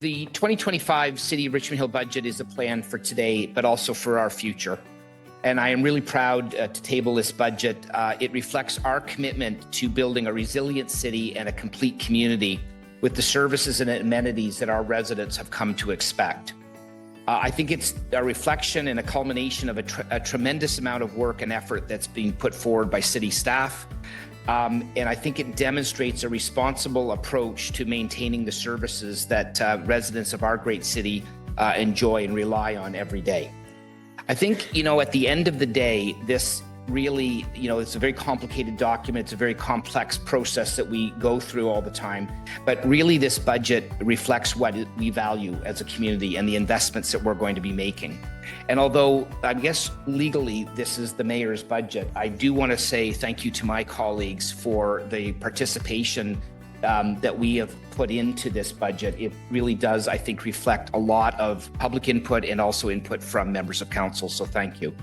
The 2025 City of Richmond Hill budget is a plan for today, but also for our future. And I am really proud to table this budget. It reflects our commitment to building a resilient city and a complete community with the services and amenities that our residents have come to expect. I think it's a reflection and a culmination of a tremendous amount of work and effort that's being put forward by city staff. And I think it demonstrates a responsible approach to maintaining the services that residents of our great city enjoy and rely on every day. I think, at the end of the day, this really, it's a very complicated document. It's a very complex process that we go through all the time. But really, this budget reflects what we value as a community and the investments that we're going to be making. And although I guess legally this is the mayor's budget, I do want to say thank you to my colleagues for the participation that we have put into this budget. It really does, I think, reflect a lot of public input and also input from members of council. So thank you.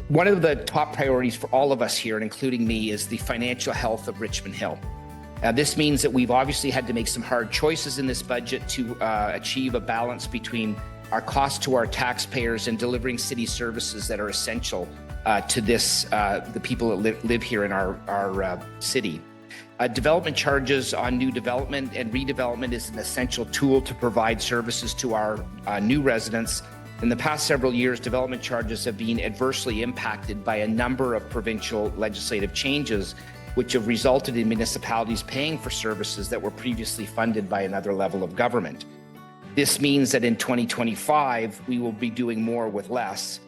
One of the top priorities for all of us here, and including me, is the financial health of Richmond Hill. This means that we've obviously had to make some hard choices in this budget to achieve a balance between our cost to our taxpayers and delivering city services that are essential to the people that live here in our city. Development charges on new development and redevelopment is an essential tool to provide services to our new residents. In the past several years, development charges have been adversely impacted by a number of provincial legislative changes, which have resulted in municipalities paying for services that were previously funded by another level of government. This means that in 2025, we will be doing more with less.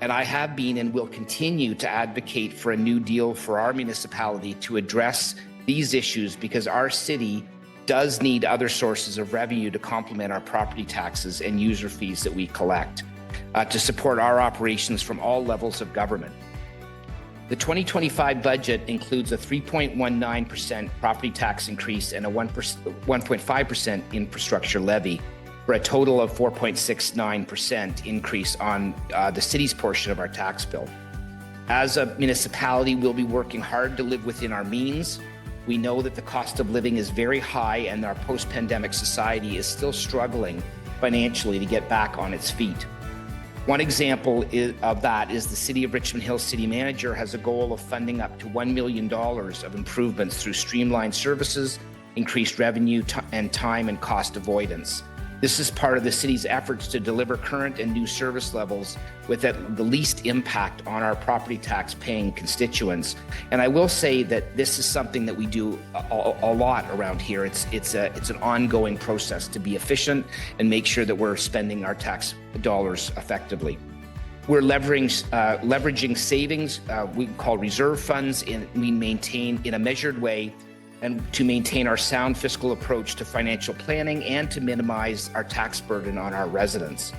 And I have been and will continue to advocate for a new deal for our municipality to address these issues, because our city does need other sources of revenue to complement our property taxes and user fees that we collect to support our operations from all levels of government. The 2025 budget includes a 3.19% property tax increase and a 1.5% infrastructure levy, for a total of 4.69% increase on the city's portion of our tax bill. As a municipality, we'll be working hard to live within our means. We know that the cost of living is very high and our post-pandemic society is still struggling financially to get back on its feet. One example of that is the City of Richmond Hill City Manager has a goal of funding up to $1 million of improvements through streamlined services, increased revenue, and time and cost avoidance. This is part of the city's efforts to deliver current and new service levels with the least impact on our property tax paying constituents. And I will say that this is something that we do a lot around here. It's an ongoing process to be efficient and make sure that we're spending our tax dollars effectively. We're leveraging savings we call reserve funds, and we maintain in a measured way, and to maintain our sound fiscal approach to financial planning and to minimize our tax burden on our residents.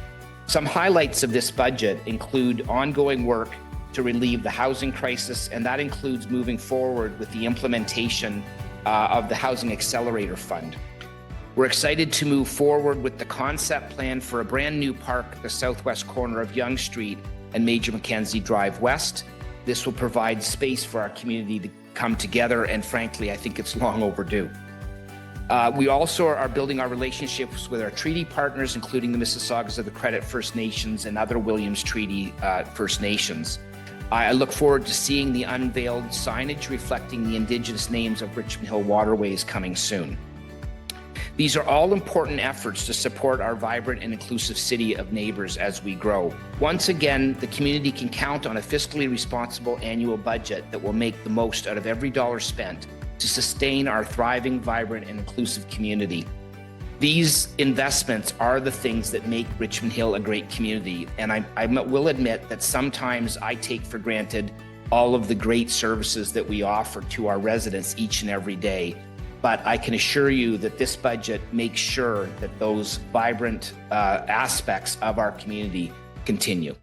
Some highlights of this budget include ongoing work to relieve the housing crisis, and that includes moving forward with the implementation of the Housing Accelerator Fund. We're excited to move forward with the concept plan for a brand new park at the southwest corner of Yonge Street and Major Mackenzie Drive West. This will provide space for our community to come together, and frankly, I think it's long overdue. We also are building our relationships with our treaty partners, including the Mississaugas of the Credit First Nations and other Williams Treaty First Nations. I look forward to seeing the unveiled signage reflecting the Indigenous names of Richmond Hill waterways coming soon. These are all important efforts to support our vibrant and inclusive city of neighbors as we grow. Once again, the community can count on a fiscally responsible annual budget that will make the most out of every dollar spent to sustain our thriving, vibrant, and inclusive community. These investments are the things that make Richmond Hill a great community, and I will admit that sometimes I take for granted all of the great services that we offer to our residents each and every day. But I can assure you that this budget makes sure that those vibrant aspects of our community continue.